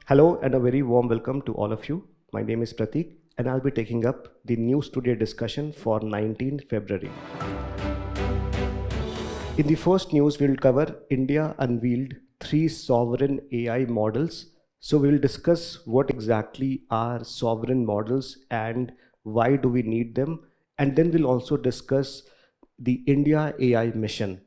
Hello and a very warm welcome to all of you. My name is Pratik and I'll be taking up the News Today discussion for 19th February. In the first news, we'll cover India unveiled 3 sovereign AI models. So we'll discuss what exactly are sovereign models and why do we need them. And then we'll also discuss the India AI mission.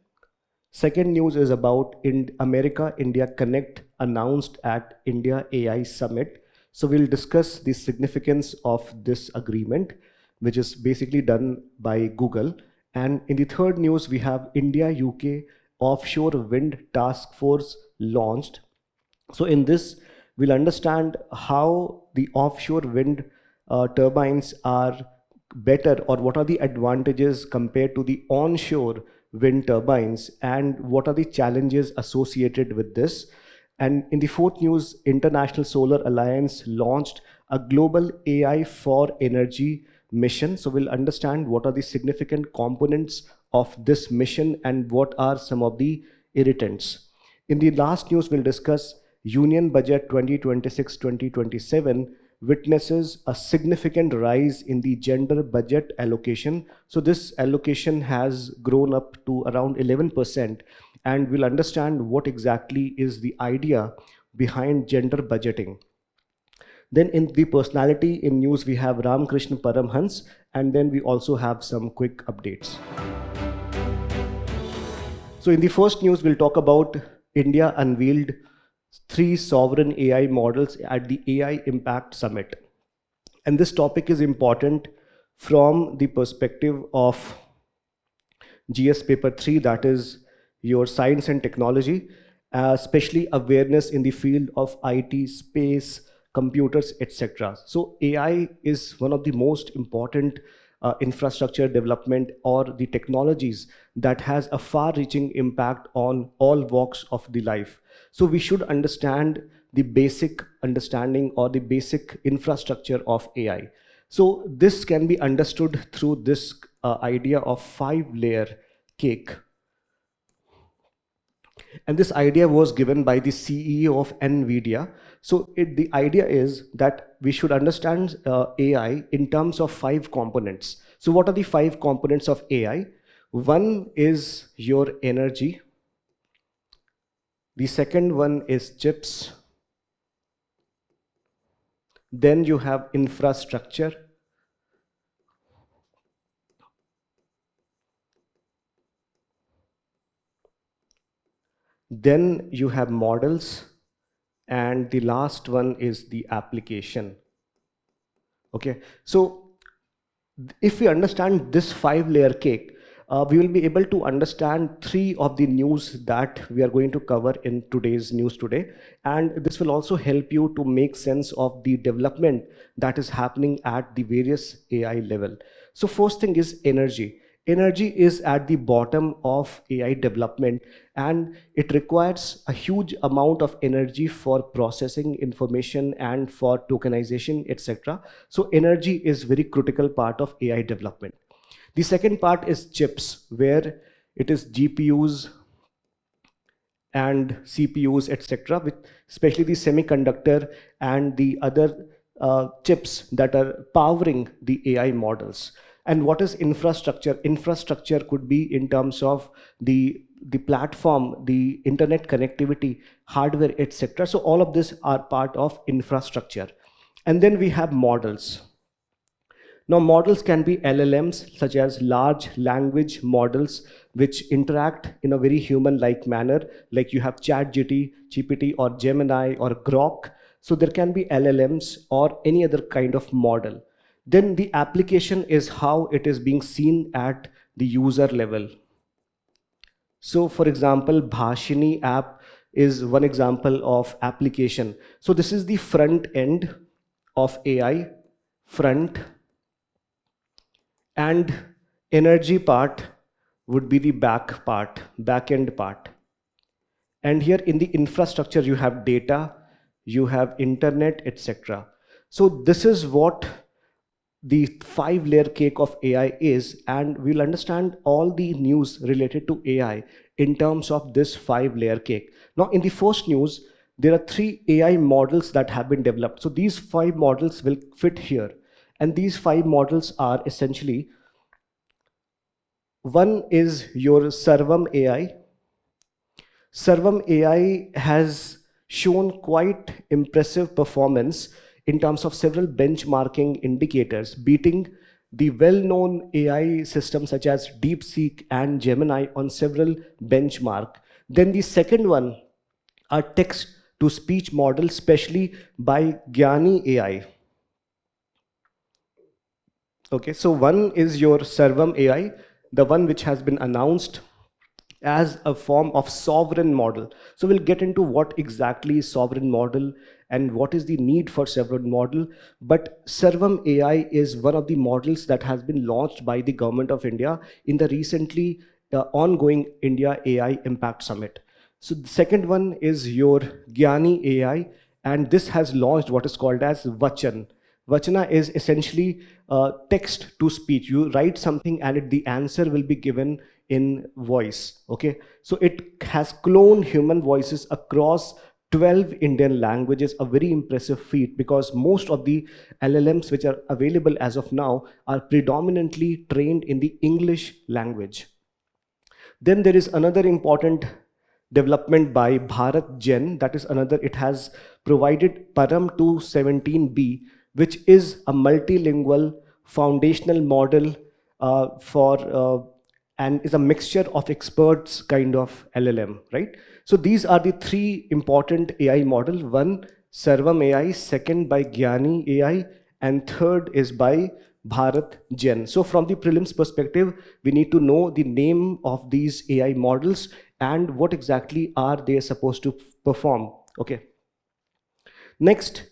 Second news is about America India Connect announced at India AI Summit. So we'll discuss the significance of this agreement, which is basically done by Google. And in the third news, we have India UK Offshore Wind Task Force launched. So in this, we'll understand how the offshore wind turbines are better, or what are the advantages compared to the onshore wind turbines, and what are the challenges associated with this. And in the fourth news, International Solar Alliance launched a global AI for energy mission. So we'll understand what are the significant components of this mission and what are some of the irritants. In the last news, we'll discuss Union Budget 2026-2027 witnesses a significant rise in the gender budget allocation. So this allocation has grown up to around 11%, and we'll understand what exactly is the idea behind gender budgeting. Then in the personality in news, we have Ramakrishna Paramahansa, and then we also have some quick updates. So in the first news, we'll talk about India unveiled 3 sovereign AI models at the AI Impact Summit. And this topic is important from the perspective of GS paper 3, that is your science and technology, especially awareness in the field of IT, space, computers, etc. So AI is one of the most important infrastructure development or the technologies that has a far-reaching impact on all walks of the life. So we should understand the basic understanding or the basic infrastructure of AI. So this can be understood through this idea of 5-layer cake. And this idea was given by the CEO of NVIDIA. So the idea is that we should understand AI in terms of 5 components. So what are the 5 components of AI? One is your energy. The second one is chips. Then you have infrastructure. Then you have models, and the last one is the application. Okay, so if we understand this 5-layer cake, we will be able to understand 3 of the news that we are going to cover in today's news today. And this will also help you to make sense of the development that is happening at the various AI level. So first thing is energy. Energy is at the bottom of AI development, and it requires a huge amount of energy for processing information and for tokenization, etc. So energy is very critical part of AI development. The second part is chips, where it is GPUs and CPUs, etc., with especially the semiconductor and the other chips that are powering the AI models. And what is infrastructure? Infrastructure could be in terms of the platform, the internet connectivity, hardware, etc. So all of this are part of infrastructure. And then we have models. Now models can be LLMs, such as large language models, which interact in a very human-like manner, like you have ChatGPT or Gemini or Grok. So there can be LLMs or any other kind of model. Then the application is how it is being seen at the user level. So for example, Bhashini app is one example of application. So this is the front end of AI, front, and energy part would be the back end part. And here in the infrastructure, you have data, you have internet, etc. So this is what the 5-layer cake of AI is, and we'll understand all the news related to AI in terms of this 5-layer cake. Now in the first news, there are 3 AI models that have been developed. So these 5 models will fit here. And these 5 models are essentially, one is your Servam AI. Servam AI has shown quite impressive performance in terms of several benchmarking indicators, beating the well-known AI systems such as DeepSeek and Gemini on several benchmark. Then the second one are text-to-speech models, especially by Gyani AI. Okay, so one is your Servam AI, the one which has been announced as a form of sovereign model. So we'll get into what exactly is sovereign model and what is the need for sovereign model. But Servam AI is one of the models that has been launched by the government of India in the recently ongoing India AI Impact Summit. So the second one is your Gyani AI, and this has launched what is called as Vachan. Vachana is essentially text to speech. You write something and the answer will be given in voice. Okay, so it has cloned human voices across 12 Indian languages, a very impressive feat, because most of the LLMs which are available as of now are predominantly trained in the English language. Then there is another important development by Bharat Gen, that is another, it has provided Param 217B, which is a multilingual foundational model and is a mixture of experts kind of LLM, right? So these are the 3 important AI models. One, Sarvam AI, second by Gyani AI, and third is by Bharat Gen. So from the prelims perspective, we need to know the name of these AI models and what exactly are they supposed to perform. Okay. Next,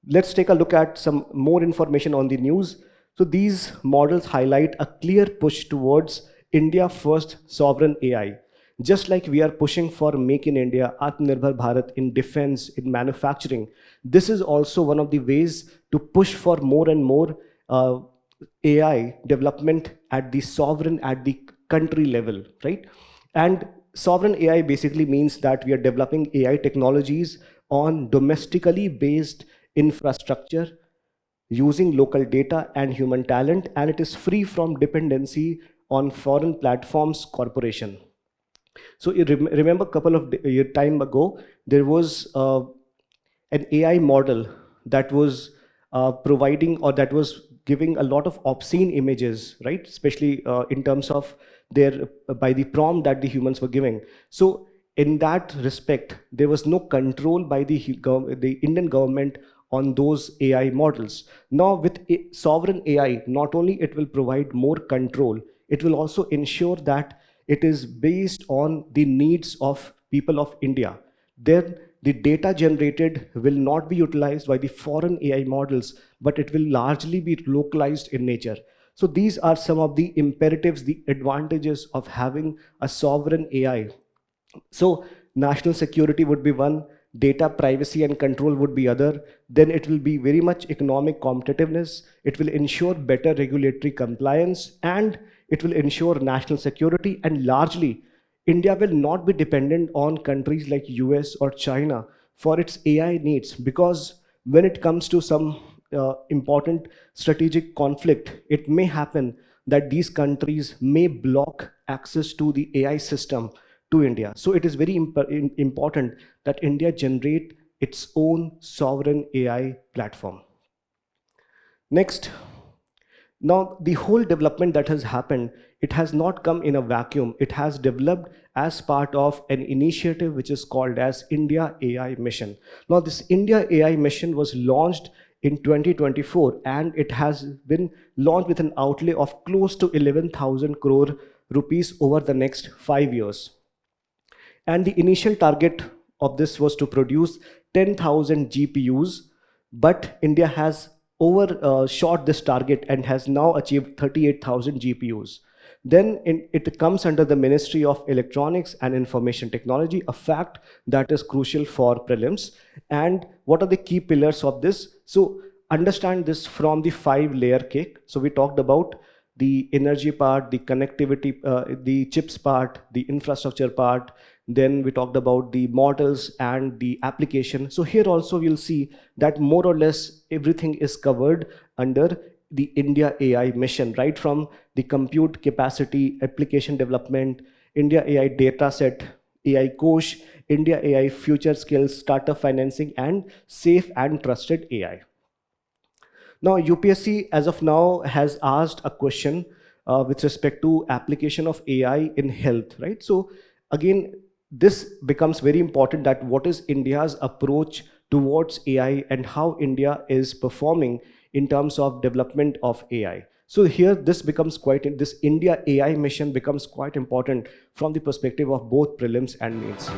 let's take a look at some more information on the news. So these models highlight a clear push towards India first sovereign AI. Just like we are pushing for Make in India, Atmanirbhar Bharat in defense, in manufacturing, this is also one of the ways to push for more and more AI development at the sovereign, at the country level, right? And sovereign AI basically means that we are developing AI technologies on domestically based infrastructure using local data and human talent, and it is free from dependency on foreign platforms corporation. So you remember a couple of year time ago, there was an AI model that was providing, or that was giving a lot of obscene images, right? Especially in terms of their by the prompt that the humans were giving. So in that respect, there was no control by the Indian government on those AI models. Now with sovereign AI, not only it will provide more control, it will also ensure that it is based on the needs of people of India. Then the data generated will not be utilized by the foreign AI models, but it will largely be localized in nature. So these are some of the imperatives, the advantages of having a sovereign AI. So national security would be one, data privacy and control would be other. Then it will be very much economic competitiveness. It will ensure better regulatory compliance, and it will ensure national security. And largely, India will not be dependent on countries like US or China for its AI needs, because when it comes to some important strategic conflict, it may happen that these countries may block access to the AI system to India. So it is very important that India generate its own sovereign AI platform. Next, now the whole development that has happened, it has not come in a vacuum. It has developed as part of an initiative which is called as India AI Mission. Now this India AI Mission was launched in 2024, and it has been launched with an outlay of close to 11,000 crore rupees over the next 5 years. And the initial target of this was to produce 10,000 GPUs, but India has overshot this target and has now achieved 38,000 GPUs. Then it comes under the Ministry of Electronics and Information Technology, a fact that is crucial for prelims. And what are the key pillars of this? So understand this from the 5-layer cake. So we talked about the energy part, the connectivity, the chips part, the infrastructure part. Then we talked about the models and the application. So here also you'll see that more or less everything is covered under the India AI mission, right from the compute capacity, application development, India AI data set, AI Kosh, India AI future skills, startup financing, and safe and trusted AI. Now, UPSC as of now has asked a question with respect to application of AI in health, right? So again, this becomes very important, that what is India's approach towards AI and how India is performing in terms of development of AI. So here this India AI mission becomes quite important from the perspective of both prelims and mains.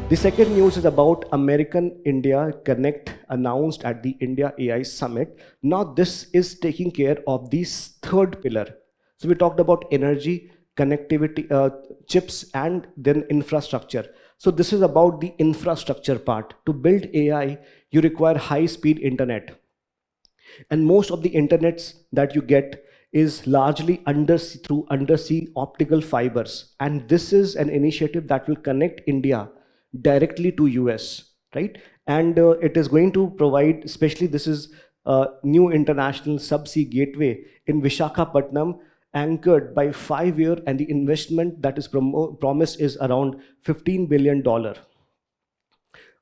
The second news is about American India Connect announced at the India AI Summit. Now this is taking care of this third pillar. So we talked about energy, connectivity, chips, and then infrastructure. So this is about the infrastructure part. To build AI, you require high-speed internet. And most of the internets that you get is largely through undersea optical fibers. And this is an initiative that will connect India directly to US, right? And it is going to provide, especially this is a new international subsea gateway in Vishakhapatnam, anchored by 5 year, and the investment that is promised is around $15 billion.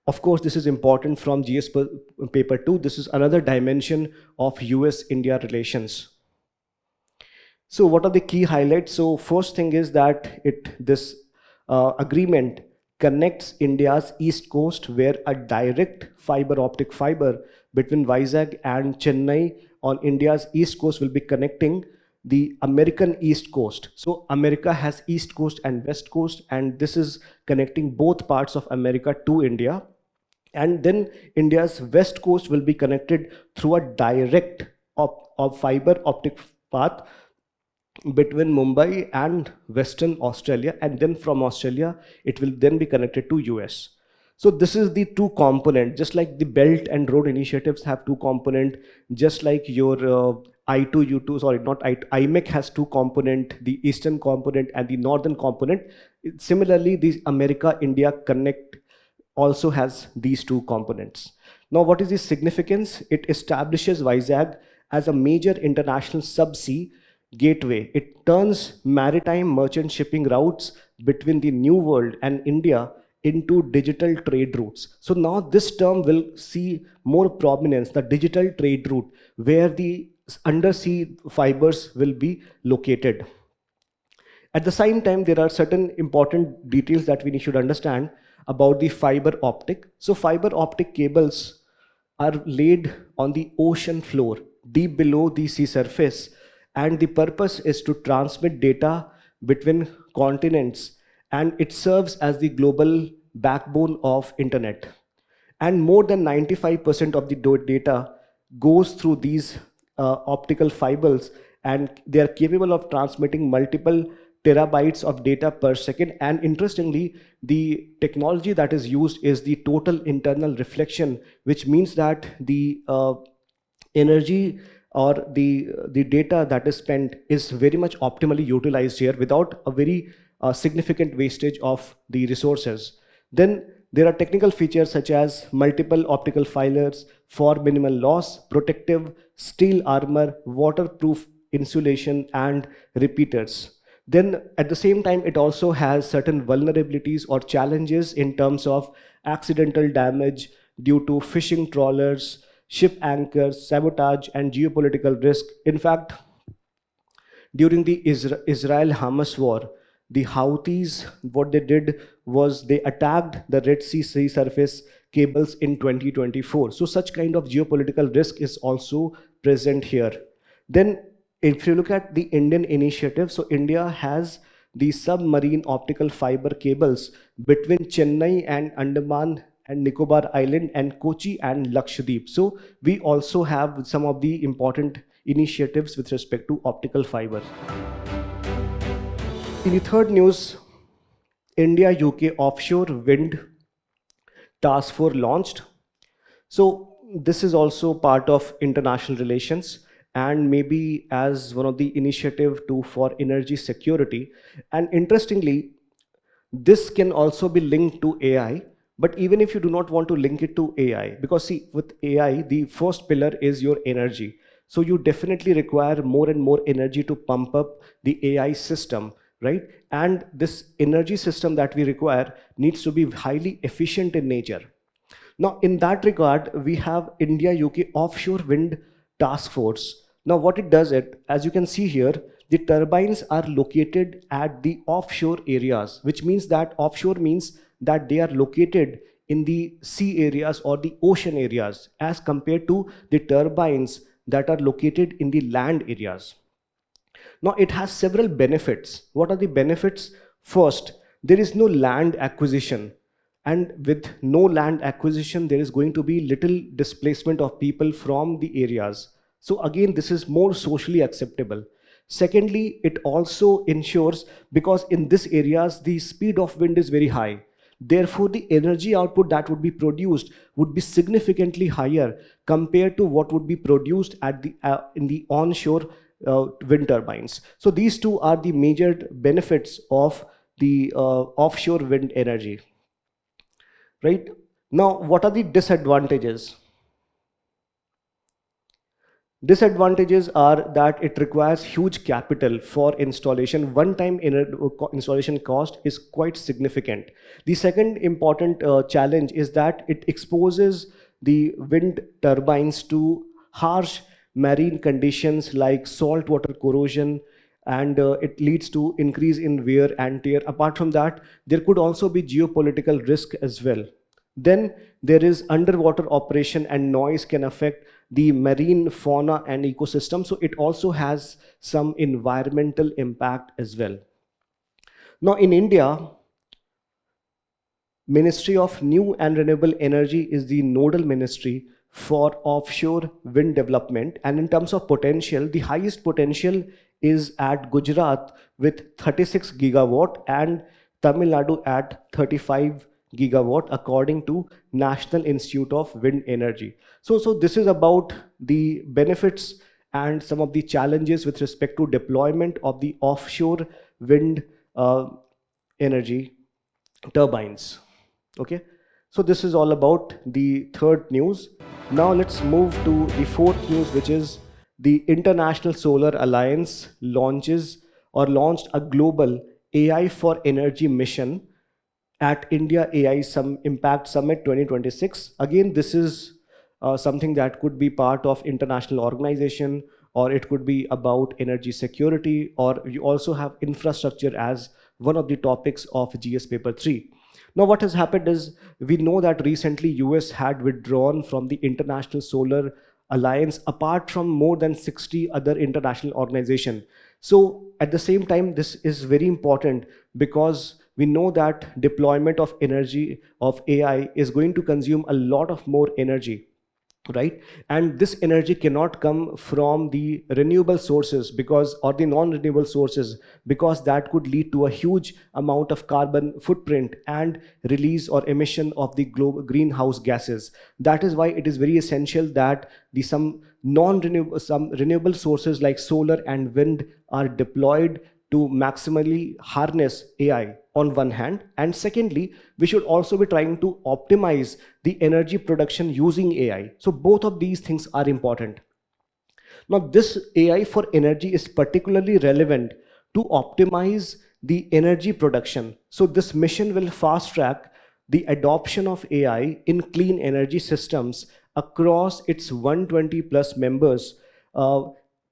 Of course, this is important from GS paper 2. This is another dimension of US-India relations. So what are the key highlights? So first thing is that this agreement connects India's east coast, where a direct optic fiber between Vizag and Chennai on India's east coast will be connecting the American east coast. So America has east coast and west coast, and this is connecting both parts of America to India. And then India's west coast will be connected through a direct fiber optic path between Mumbai and Western Australia, and then from Australia it will then be connected to US. So this is the two component, just like the Belt and Road initiatives have two component, just like your I2, U2, sorry, not IMEC has two component, the eastern component and the northern component. Similarly, the America-India Connect also has these two components. Now, what is the significance? It establishes Vizag as a major international subsea gateway. It turns maritime merchant shipping routes between the New World and India into digital trade routes. So now this term will see more prominence, the digital trade route, where the undersea fibers will be located. At the same time, there are certain important details that we should understand about the fiber optic. So fiber optic cables are laid on the ocean floor, deep below the sea surface, and the purpose is to transmit data between continents, and it serves as the global backbone of internet. And more than 95% of the data goes through these optical fibers, and they are capable of transmitting multiple terabytes of data per second. And interestingly, the technology that is used is the total internal reflection, which means that the energy or the data that is spent is very much optimally utilized here without a very significant wastage of the resources. Then there are technical features such as multiple optical filers for minimal loss, protective steel armor, waterproof insulation, and repeaters. Then at the same time, it also has certain vulnerabilities or challenges in terms of accidental damage due to fishing trawlers, ship anchors, sabotage, and geopolitical risk. In fact, during the Israel-Hamas war, the Houthis, what they did was they attacked the Red Sea sea surface cables in 2024. So such kind of geopolitical risk is also present here. Then if you look at the Indian initiative, so India has the submarine optical fiber cables between Chennai and Andaman and Nicobar Island and Kochi and Lakshadweep. So we also have some of the important initiatives with respect to optical fiber. In the third news, India-UK Offshore Wind Task Force launched. So this is also part of international relations, and maybe as one of the initiative to for energy security. And interestingly, this can also be linked to AI, but even if you do not want to link it to AI, because see, with AI, the first pillar is your energy. So you definitely require more and more energy to pump up the AI system, right? And this energy system that we require needs to be highly efficient in nature. Now, in that regard, we have India UK Offshore Wind Task Force. Now, what it does, as you can see here, the turbines are located at the offshore areas, which means that offshore means that they are located in the sea areas or the ocean areas, as compared to the turbines that are located in the land areas. Now, it has several benefits. What are the benefits? First, there is no land acquisition. And with no land acquisition, there is going to be little displacement of people from the areas. So again, this is more socially acceptable. Secondly, it also ensures, because in these areas, the speed of wind is very high. Therefore, the energy output that would be produced would be significantly higher compared to what would be produced at in the onshore wind turbines. So these two are the major benefits of the offshore wind energy, right? Now, what are the disadvantages? Disadvantages are that it requires huge capital for installation. One-time installation cost is quite significant. The second important challenge is that it exposes the wind turbines to harsh marine conditions like saltwater corrosion, and it leads to increase in wear and tear. Apart from that, there could also be geopolitical risk as well. Then there is underwater operation, and noise can affect the marine fauna and ecosystem. So it also has some environmental impact as well. Now in India, Ministry of New and Renewable Energy is the nodal ministry for offshore wind development. And in terms of potential, the highest potential is at Gujarat with 36 gigawatt and Tamil Nadu at 35 gigawatt, according to National Institute of Wind Energy. So this is about the benefits and some of the challenges with respect to deployment of the offshore wind energy turbines. Okay, so this is all about the third news. Now let's move to the fourth news, which is the International Solar Alliance launched a global AI for Energy mission at India AI Impact Summit 2026. Again, this is something that could be part of international organization, or it could be about energy security, or you also have infrastructure as one of the topics of GS paper 3. Now what has happened is, we know that recently US had withdrawn from the International Solar Alliance, apart from more than 60 other international organizations. So at the same time, this is very important because we know that deployment of energy of AI is going to consume a lot of more energy, right? And this energy cannot come from the renewable sources, because, or the non-renewable sources, because that could lead to a huge amount of carbon footprint and release or emission of the global greenhouse gases. That is why it is very essential that some renewable sources like solar and wind are deployed to maximally harness AI on one hand, and secondly, we should also be trying to optimize the energy production using AI. So both of these things are important. Now this AI for energy is particularly relevant to optimize the energy production. So this mission will fast track the adoption of AI in clean energy systems across its 120 plus members,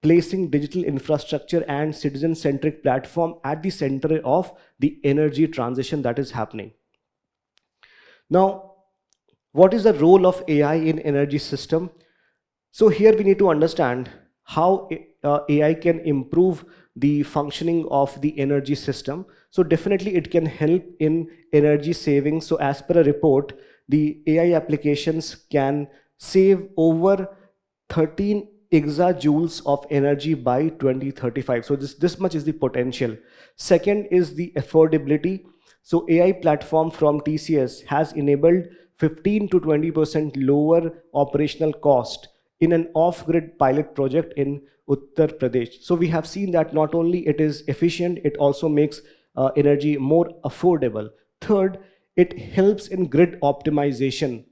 placing digital infrastructure and citizen-centric platform at the center of the energy transition that is happening. Now, what is the role of AI in energy system? So here we need to understand how AI can improve the functioning of the energy system. So definitely it can help in energy savings. So as per a report, the AI applications can save over 13 exajoules of energy by 2035. So this much is the potential. Second is the affordability. So AI platform from TCS has enabled 15 to 20% lower operational cost in an off-grid pilot project in Uttar Pradesh. So we have seen that not only it is efficient, it also makes energy more affordable. Third, it helps in grid optimization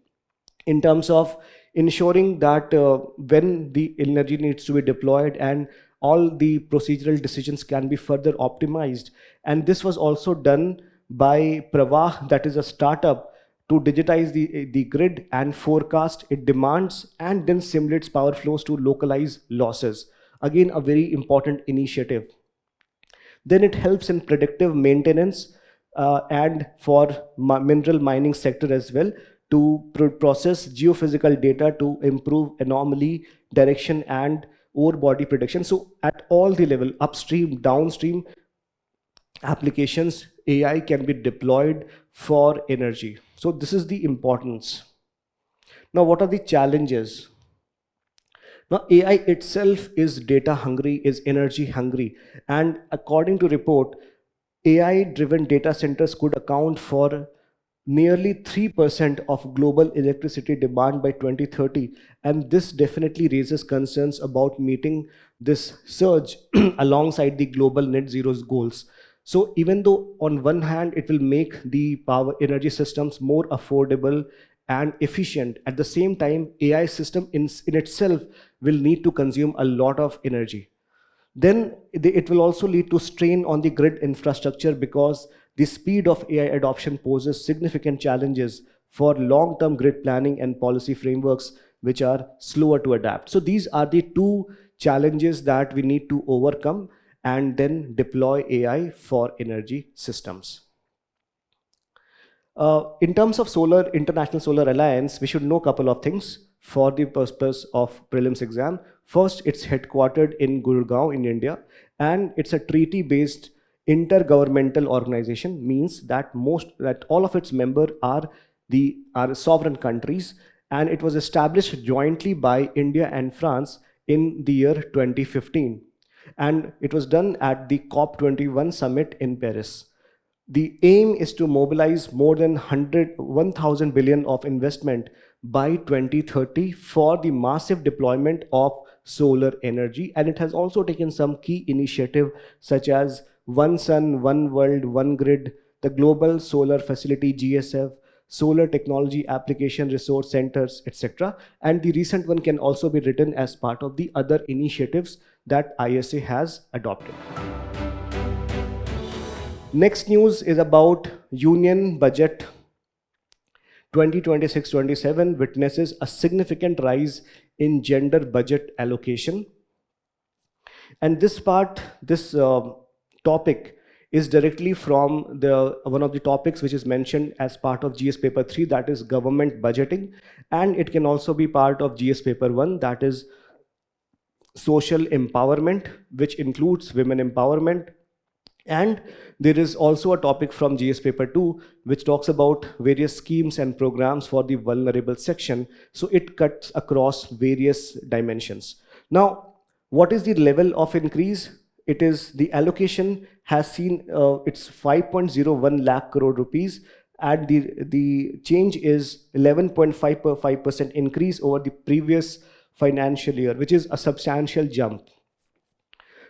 in terms of ensuring that when the energy needs to be deployed and all the procedural decisions can be further optimized. And this was also done by Pravah, that is a startup, to digitize the grid and forecast its demands and then simulates power flows to localize losses. Again, a very important initiative. Then it helps in predictive maintenance and for mineral mining sector as well, to process geophysical data to improve anomaly direction and ore body prediction. So at all the level, upstream, downstream applications, AI can be deployed for energy. So this is the importance. Now, what are the challenges? Now, AI itself is data hungry, is energy hungry, and according to report, AI-driven data centers could account for nearly 3% of global electricity demand by 2030, and this definitely raises concerns about meeting this surge alongside the global net zero goals. So even though on one hand it will make the power energy systems more affordable and efficient, at the same time AI system in itself will need to consume a lot of energy. Then it will also lead to strain on the grid infrastructure because the speed of AI adoption poses significant challenges for long-term grid planning and policy frameworks which are slower to adapt. So these are the two challenges that we need to overcome and then deploy AI for energy systems. In terms of International Solar Alliance, we should know a couple of things for the purpose of prelims exam. First, it's headquartered in Gurgaon in India, and it's a treaty-based intergovernmental organization, means that all of its members are sovereign countries, and it was established jointly by India and France in the year 2015. And it was done at the COP21 summit in Paris. The aim is to mobilize more than 1,000 billion of investment by 2030 for the massive deployment of solar energy. And it has also taken some key initiative such as One Sun, One World, One Grid, the Global Solar Facility GSF, Solar Technology Application Resource Centers, etc. And the recent one can also be written as part of the other initiatives that ISA has adopted. Next news is about Union Budget 2026-27 witnesses a significant rise in gender budget allocation. And this topic is directly from one of the topics which is mentioned as part of GS paper 3, that is government budgeting, and it can also be part of GS paper 1, that is social empowerment, which includes women empowerment. And there is also a topic from GS paper 2 which talks about various schemes and programs for the vulnerable section. So it cuts across various dimensions. Now, what is the level of increase? It is the allocation has seen it's 5.01 lakh crore rupees, and the change is 11.5% increase over the previous financial year, which is a substantial jump.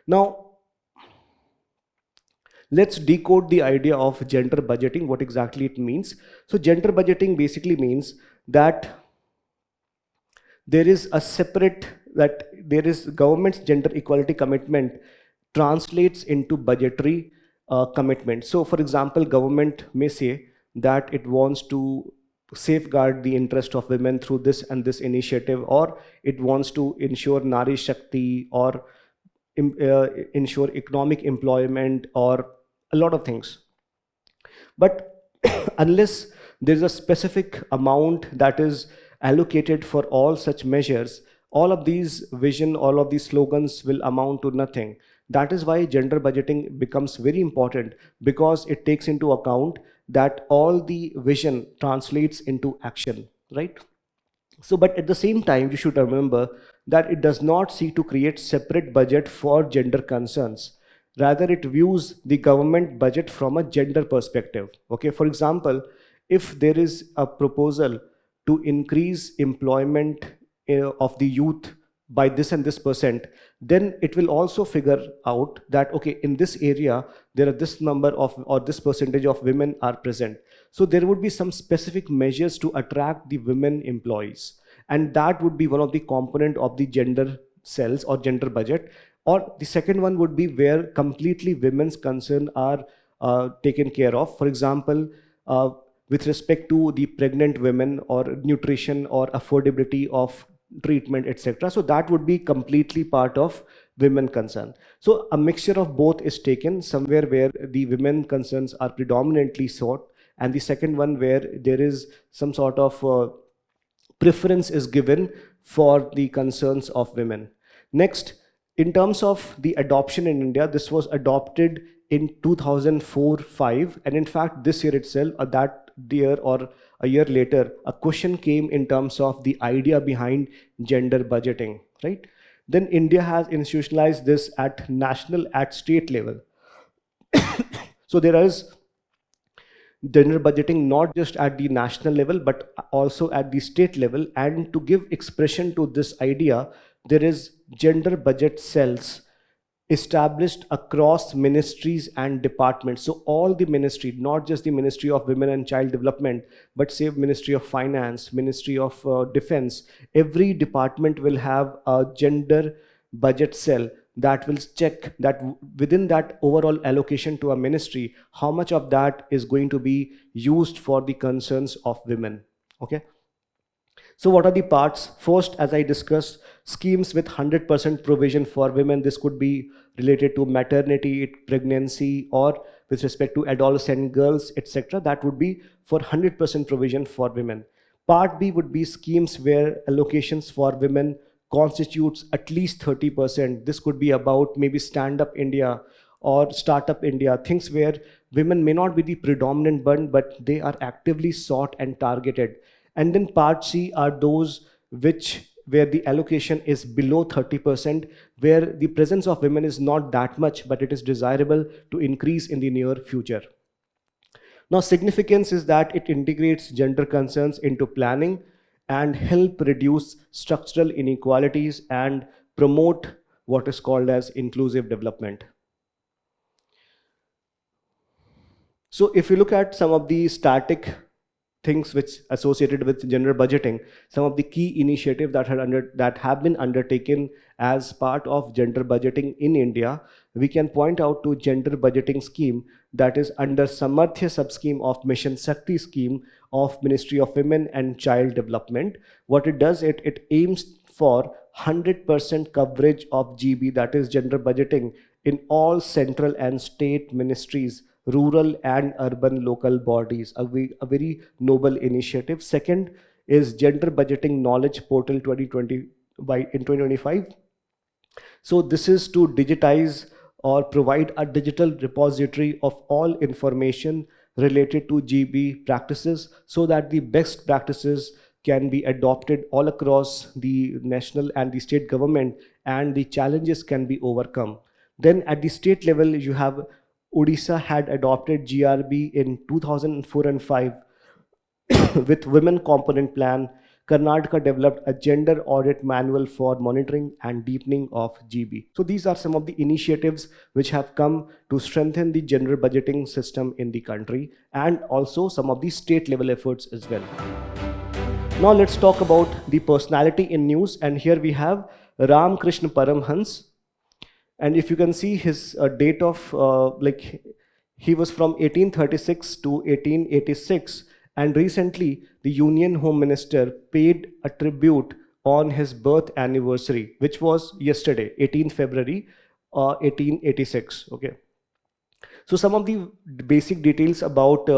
Now, let's decode the idea of gender budgeting, what exactly it means. So gender budgeting basically means that there is government's gender equality commitment translates into budgetary commitment. So for example, government may say that it wants to safeguard the interest of women through this and this initiative, or it wants to ensure Nari Shakti, or ensure economic employment, or a lot of things. But unless there is a specific amount that is allocated for all such measures, all of these slogans will amount to nothing. That is why gender budgeting becomes very important, because it takes into account that all the vision translates into action, right? So, but at the same time, you should remember that it does not seek to create separate budget for gender concerns. Rather, it views the government budget from a gender perspective. Okay, for example, if there is a proposal to increase employment of the youth by this and this percent, then it will also figure out that, okay, in this area, there are this number of or this percentage of women are present. So there would be some specific measures to attract the women employees. And that would be one of the component of the gender cells or gender budget. Or the second one would be where completely women's concern are taken care of. For example, with respect to the pregnant women or nutrition or affordability of treatment, etc. So that would be completely part of women concern. So a mixture of both is taken, somewhere where the women concerns are predominantly sought, and the second one where there is some sort of preference is given for the concerns of women. Next, in terms of the adoption in India, this was adopted in 2004-5, and in fact this year itself, that year or a year later, a question came in terms of the idea behind gender budgeting, right? Then India has institutionalized this at national, at state level. So there is gender budgeting not just at the national level but also at the state level, and to give expression to this idea, there is gender budget cells established across ministries and departments. So all the ministry, not just the Ministry of Women and Child Development, but say Ministry of Finance, Ministry of Defense, every department will have a gender budget cell that will check that within that overall allocation to a ministry, how much of that is going to be used for the concerns of women. Okay. So what are the parts? First, as I discussed, schemes with 100% provision for women. This could be related to maternity, pregnancy, or with respect to adolescent girls, etc. That would be for 100% provision for women. Part B would be schemes where allocations for women constitutes at least 30%. This could be about maybe Stand Up India or Startup India, things where women may not be the predominant one, but they are actively sought and targeted. And then part C are those where the allocation is below 30%, where the presence of women is not that much, but it is desirable to increase in the near future. Now, significance is that it integrates gender concerns into planning and help reduce structural inequalities and promote what is called as inclusive development. So if you look at some of the static things which associated with gender budgeting, some of the key initiatives that have been undertaken as part of gender budgeting in India, we can point out to gender budgeting scheme that is under Samarthya sub-scheme of Mission Shakti scheme of Ministry of Women and Child Development. What it does, it aims for 100% coverage of GB, that is gender budgeting, in all central and state ministries, rural and urban local bodies, a very noble initiative. Second is Gender Budgeting Knowledge Portal 2020 in 2025. So this is to digitize or provide a digital repository of all information related to GB practices, so that the best practices can be adopted all across the national and the state government, and the challenges can be overcome. Then at the state level, you have Odisha had adopted GRB in 2004 and 5 with women component plan. Karnataka developed a gender audit manual for monitoring and deepening of GB. So these are some of the initiatives which have come to strengthen the gender budgeting system in the country, and also some of the state level efforts as well. Now let's talk about the personality in news, and here we have Ramakrishna Paramahansa. And if you can see his date of he was from 1836 to 1886, and recently the Union Home Minister paid a tribute on his birth anniversary, which was yesterday, 18th February 1886. Okay, so some of the basic details about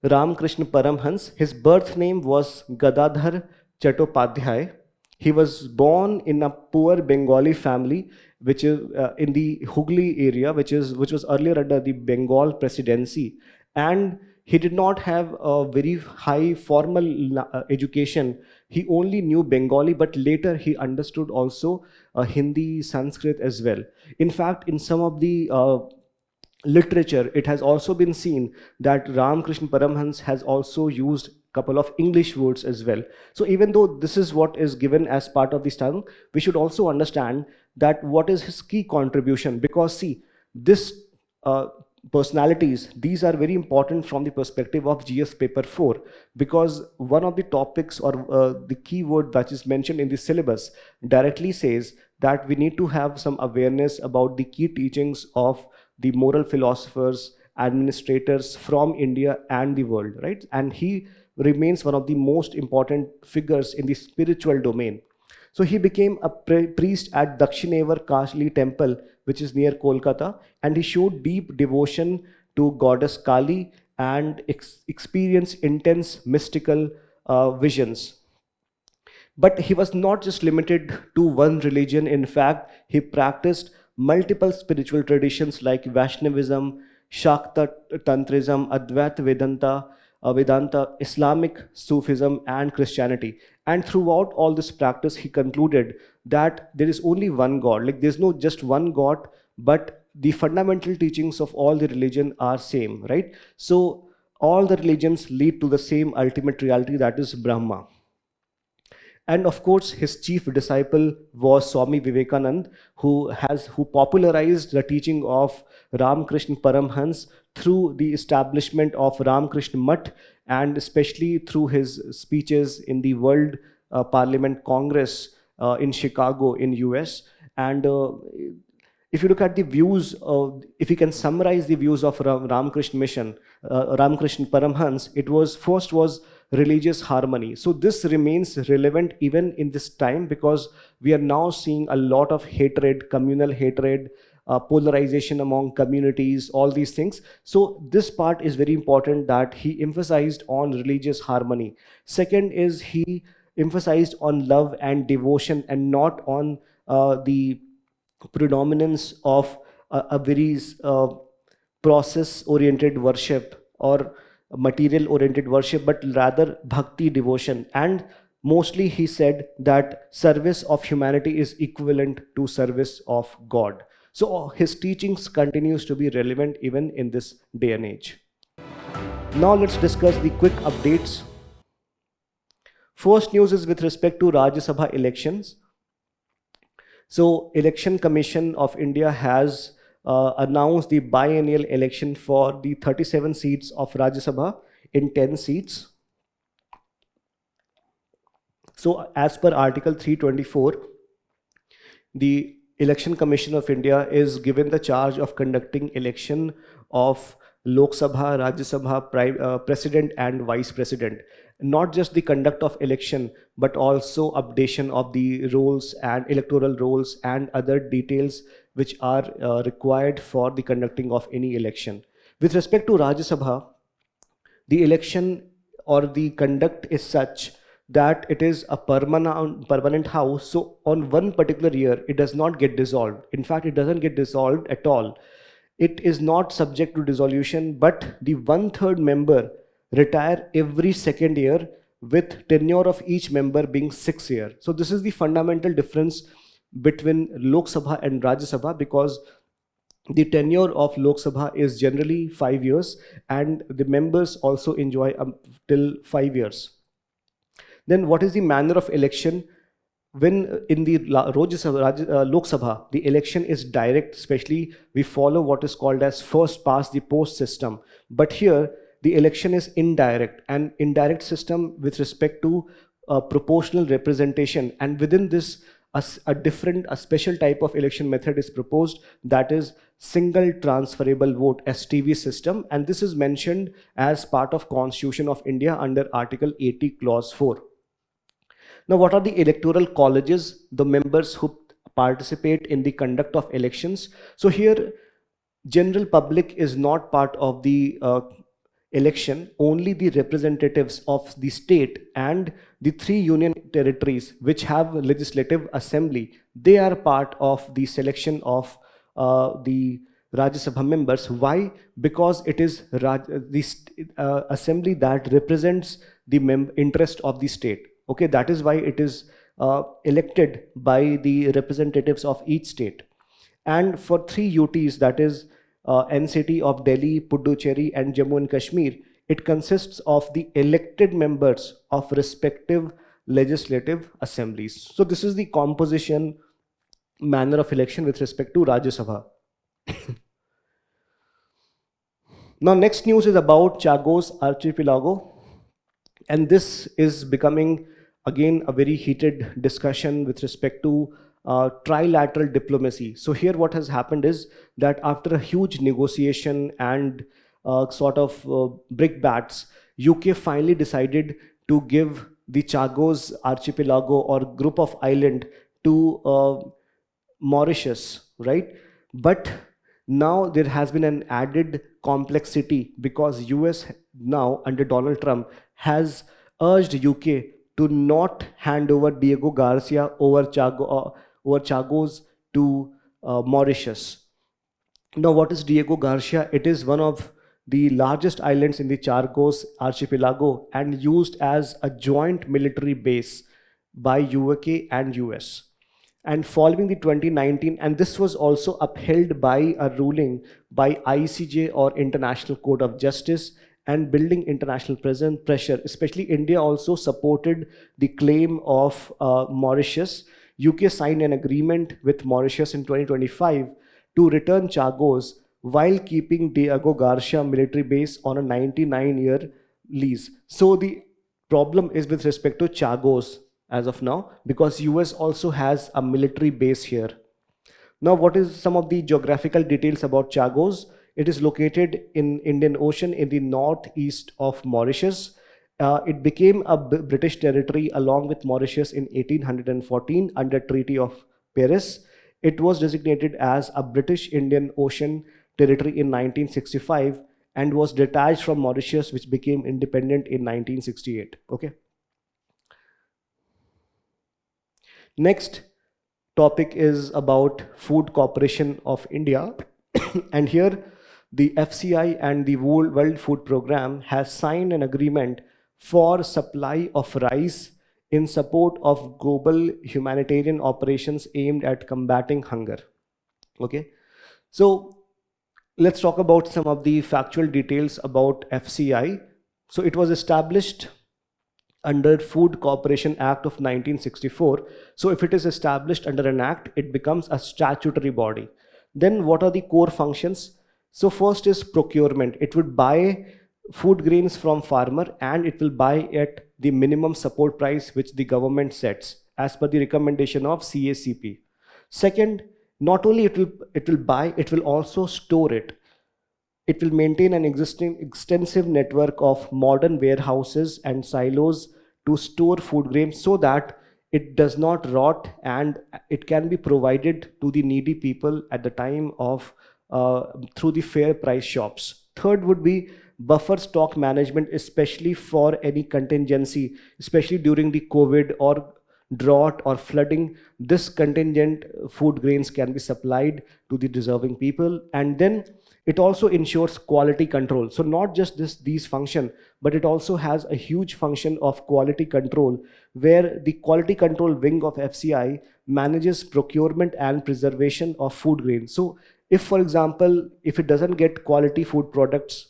Ramakrishna Paramahansa. His birth name was Gadadhar Chattopadhyay. He was born in a poor Bengali family, which is in the Hooghly area, which was earlier under the Bengal presidency, and he did not have a very high formal education. He only knew Bengali, but later he understood also Hindi, Sanskrit as well. In fact, in some of the literature, it has also been seen that Ramakrishna Paramahansa has also used couple of English words as well. So even though this is what is given as part of this tongue, we should also understand that what is his key contribution, because see, this personalities, these are very important from the perspective of GS paper 4, because one of the topics or the keyword that is mentioned in the syllabus directly says that we need to have some awareness about the key teachings of the moral philosophers, administrators from India and the world, right? And he remains one of the most important figures in the spiritual domain. So he became a priest at Dakshinevar Kali temple, which is near Kolkata, and he showed deep devotion to goddess Kali and experienced intense mystical visions. But he was not just limited to one religion. In fact, he practiced multiple spiritual traditions like Vaishnavism, Shakta Tantrism, Advaita Vedanta, Islamic Sufism, and Christianity. And throughout all this practice, he concluded that there is only one God. Like there's no just one God, but the fundamental teachings of all the religion are same, right? So all the religions lead to the same ultimate reality, that is Brahma. And of course, his chief disciple was Swami Vivekanand, who popularized the teaching of Ramakrishna Paramahansa through the establishment of Ramakrishna Mutt, and especially through his speeches in the World Parliament Congress in Chicago in US. And if you look at the views of, if you can summarize the views of Ramakrishna Mission, Ramakrishna Paramhans, it was first was religious harmony. So this remains relevant even in this time, because we are now seeing a lot of hatred, communal hatred, polarization among communities, all these things. So this part is very important, that he emphasized on religious harmony. Second is he emphasized on love and devotion, and not on the predominance of a very process oriented worship or material oriented worship, but rather bhakti, devotion. And mostly he said that service of humanity is equivalent to service of God. So his teachings continues to be relevant even in this day and age. Now let's discuss the quick updates. First news is with respect to Rajya Sabha elections. So Election Commission of India has announced the biennial election for the 37 seats of Rajya Sabha in 10 seats. So as per Article 324, the Election Commission of India is given the charge of conducting election of Lok Sabha, Rajya Sabha, President and Vice President. Not just the conduct of election, but also updation of the roles and electoral roles and other details which are required for the conducting of any election. With respect to Rajya Sabha, the election or the conduct is such that it is a permanent house. So on one particular year, it does not get dissolved. In fact, it doesn't get dissolved at all. It is not subject to dissolution, but the 1/3 member retire every second year, with tenure of each member being 6 years. So this is the fundamental difference between Lok Sabha and Rajya Sabha, because the tenure of Lok Sabha is generally 5 years, and the members also enjoy till 5 years. Then what is the manner of election? When in the Lok Sabha, the election is direct, especially we follow what is called as first past the post system. But here, the election is indirect, and indirect system with respect to proportional representation. And within this, a special type of election method is proposed, that is single transferable vote, STV system. And this is mentioned as part of Constitution of India under Article 80 Clause 4. Now, what are the electoral colleges, the members who participate in the conduct of elections? So here, general public is not part of the election. Only the representatives of the state and the 3 union territories which have legislative assembly, they are part of the selection of the Rajya Sabha members. Why? Because it is the assembly that represents the interest of the state. Okay, that is why it is elected by the representatives of each state. And for 3 UTs, that is NCT of Delhi, Puducherry and Jammu and Kashmir, It consists of the elected members of respective legislative assemblies. So this is the composition manner of election with respect to Rajya Sabha. Now, next news is about Chagos Archipelago, and this is becoming again a very heated discussion with respect to trilateral diplomacy. So here what has happened is that after a huge negotiation and brickbats, UK finally decided to give the Chagos archipelago or group of island to Mauritius, right? But now there has been an added complexity because US now under Donald Trump has urged UK to not hand over Diego Garcia over Chagos to Mauritius. Now, what is Diego Garcia? It is one of the largest islands in the Chagos archipelago and used as a joint military base by UK and US. And following the 2019, and this was also upheld by a ruling by ICJ or International Court of Justice, and building international pressure, especially India also supported the claim of Mauritius. UK signed an agreement with Mauritius in 2025 to return Chagos while keeping Diego Garcia military base on a 99-year lease. So the problem is with respect to Chagos as of now, because US also has a military base here. Now, what is some of the geographical details about Chagos? It is located in Indian Ocean in the northeast of Mauritius. It became a British territory along with Mauritius in 1814 under Treaty of Paris. It was designated as a British Indian Ocean territory in 1965 and was detached from Mauritius, which became independent in 1968. Okay. Next topic is about Food Corporation of India. And here the FCI and the World Food Program has signed an agreement for supply of rice in support of global humanitarian operations aimed at combating hunger. Okay, so let's talk about some of the factual details about FCI. So it was established under Food Corporation Act of 1964. So if it is established under an act, it becomes a statutory body. Then what are the core functions? So first is procurement. It would buy food grains from farmer and it will buy at the minimum support price which the government sets as per the recommendation of CACP. Second, not only it will buy, it will also store it. It will maintain an existing extensive network of modern warehouses and silos to store food grains so that it does not rot and it can be provided to the needy people at the time of through the fair price shops. Third would be buffer stock management, especially for any contingency, especially during the COVID or drought or flooding. This contingent food grains can be supplied to the deserving people. And then it also ensures quality control. So not just these function, but it also has a huge function of quality control, where the quality control wing of FCI manages procurement and preservation of food grains. So if, for example, if it doesn't get quality food products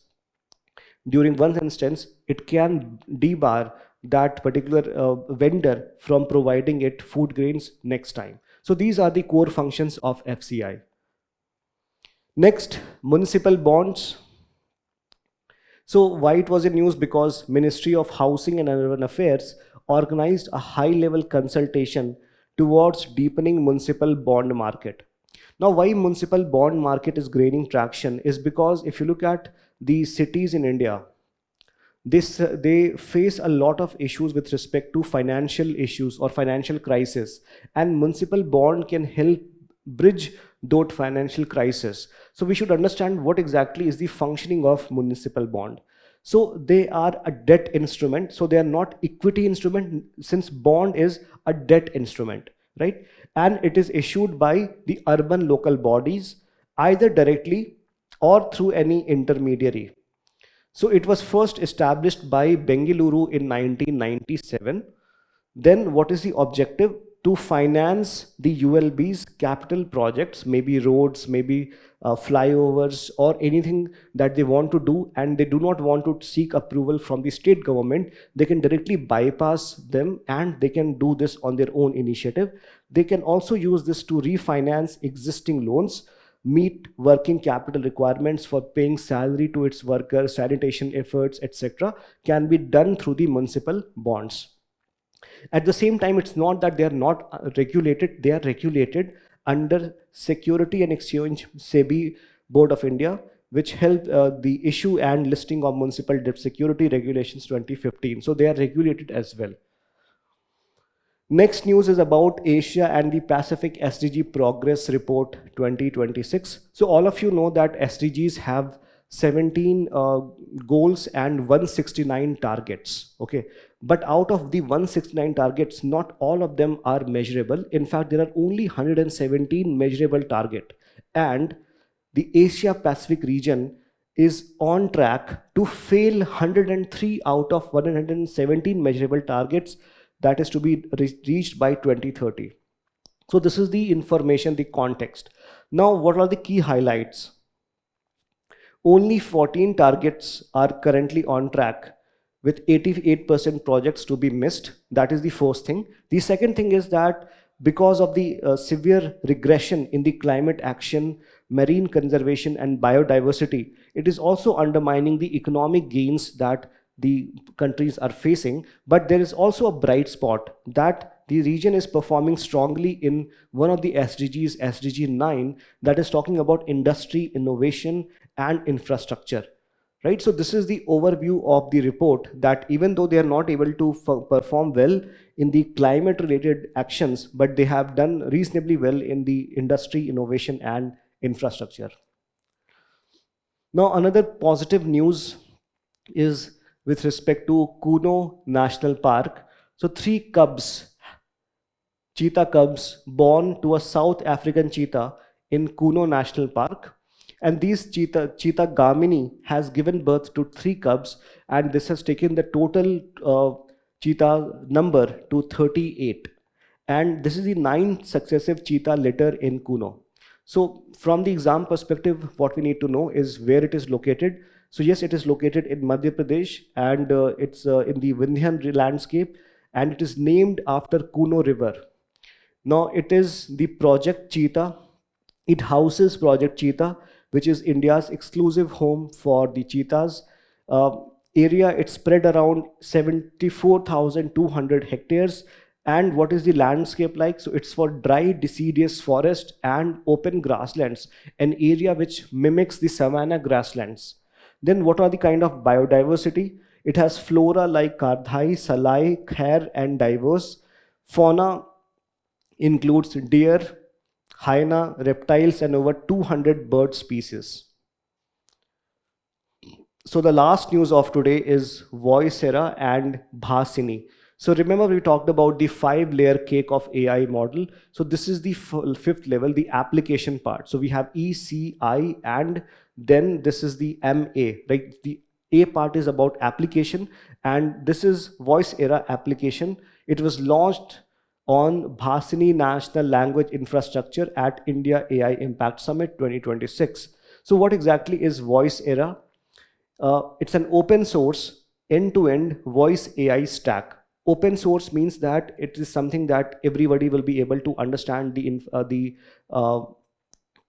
during one instance, it can debar that particular vendor from providing it food grains next time. So these are the core functions of FCI. Next, municipal bonds. So why it was in news? Because Ministry of Housing and Urban Affairs organized a high-level consultation towards deepening municipal bond market. Now, why municipal bond market is gaining traction is because if you look at the cities in India, they face a lot of issues with respect to financial issues or financial crisis, and municipal bond can help bridge that financial crisis. So we should understand what exactly is the functioning of municipal bond. So they are a debt instrument, so they are not equity instrument, since bond is a debt instrument, right? And it is issued by the urban local bodies either directly or through any intermediary. So it was first established by Bengaluru in 1997. Then what is the objective? To finance the ULB's capital projects, maybe roads, maybe flyovers or anything that they want to do, and they do not want to seek approval from the state government, they can directly bypass them and they can do this on their own initiative. They can also use this to refinance existing loans, meet working capital requirements for paying salary to its workers, sanitation efforts, etc., can be done through the municipal bonds. At the same time, it's not that they are not regulated, they are regulated under Security and Exchange SEBI Board of India, which held the issue and listing of municipal debt security regulations 2015. So they are regulated as well. Next news is about Asia and the Pacific SDG Progress Report 2026. So all of you know that SDGs have 17 goals and 169 targets. Okay, but out of the 169 targets, not all of them are measurable. In fact, there are only 117 measurable targets, and the Asia Pacific region is on track to fail 103 out of 117 measurable targets that is to be reached by 2030. So this is the information, the context. Now, what are the key highlights? Only 14 targets are currently on track, with 88% projects to be missed. That is the first thing. The second thing is that because of the severe regression in the climate action, marine conservation, and biodiversity, it is also undermining the economic gains that the countries are facing. But there is also a bright spot that the region is performing strongly in one of the SDGs, SDG 9, that is talking about industry, innovation, and infrastructure. Right? So this is the overview of the report, that even though they are not able to perform well in the climate related actions, but they have done reasonably well in the industry, innovation, and infrastructure. Now, another positive news is with respect to Kuno National Park. So 3 cubs, cheetah cubs, born to a South African cheetah in Kuno National Park. And these cheetah Gamini has given birth to 3 cubs, and this has taken the total cheetah number to 38. And this is the 9th successive cheetah litter in Kuno. So from the exam perspective, what we need to know is where it is located. So yes, it is located in Madhya Pradesh, and it's in the Vindhyan landscape, and it is named after Kuno River. Now it is the Project Cheetah. It houses Project Cheetah, which is India's exclusive home for the cheetahs. Area, it's spread around 74,200 hectares. And what is the landscape like? So it's for dry deciduous forest and open grasslands, an area which mimics the savanna grasslands. Then what are the kind of biodiversity? It has flora like Kardhai, Salai, Khair, and diverse. Fauna includes deer, hyena, reptiles, and over 200 bird species. So the last news of today is Voicera and Bhasini. So remember, we talked about the 5-layer cake of AI model. So this is the 5th level, the application part. So we have E, C, I, and then this is the MA, right? The A part is about application, and this is Voicera application. It was launched on Bhasini National Language Infrastructure at India AI Impact Summit 2026. So what exactly is Voicera? It's an open source end-to-end voice AI stack. Open source means that it is something that everybody will be able to understand the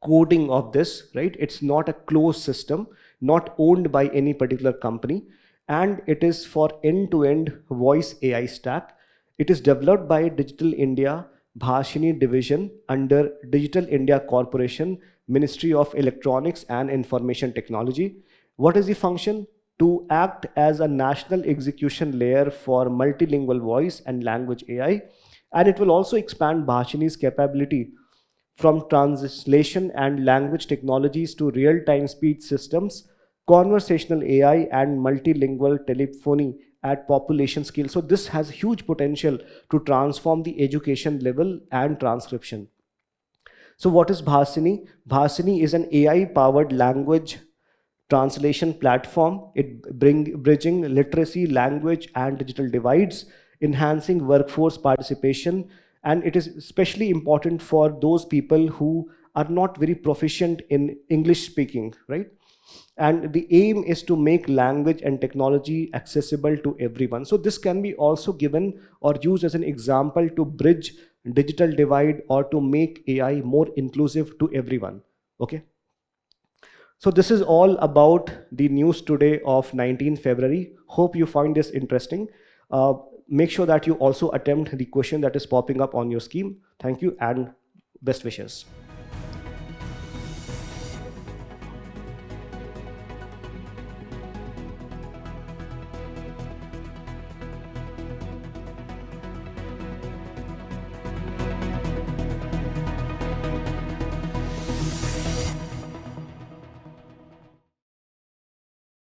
coding of this, right? It's not a closed system, not owned by any particular company, and it is for end-to-end voice AI stack. It is developed by Digital India Bhashini division under Digital India Corporation, Ministry of Electronics and Information Technology. What is the function? To act as a national execution layer for multilingual voice and language AI. And it will also expand Bhashini's capability from translation and language technologies to real-time speech systems, conversational AI, and multilingual telephony at population scale. So this has huge potential to transform the education level and transcription. So what is Bhasini? Bhasini is an AI-powered language translation platform. It bridging literacy, language, and digital divides, enhancing workforce participation, and it is especially important for those people who are not very proficient in English speaking, right? And the aim is to make language and technology accessible to everyone. So this can be also given or used as an example to bridge digital divide or to make AI more inclusive to everyone. Okay. So this is all about the news today of 19th February. Hope you find this interesting. Make sure that you also attempt the question that is popping up on your scheme. Thank you and best wishes.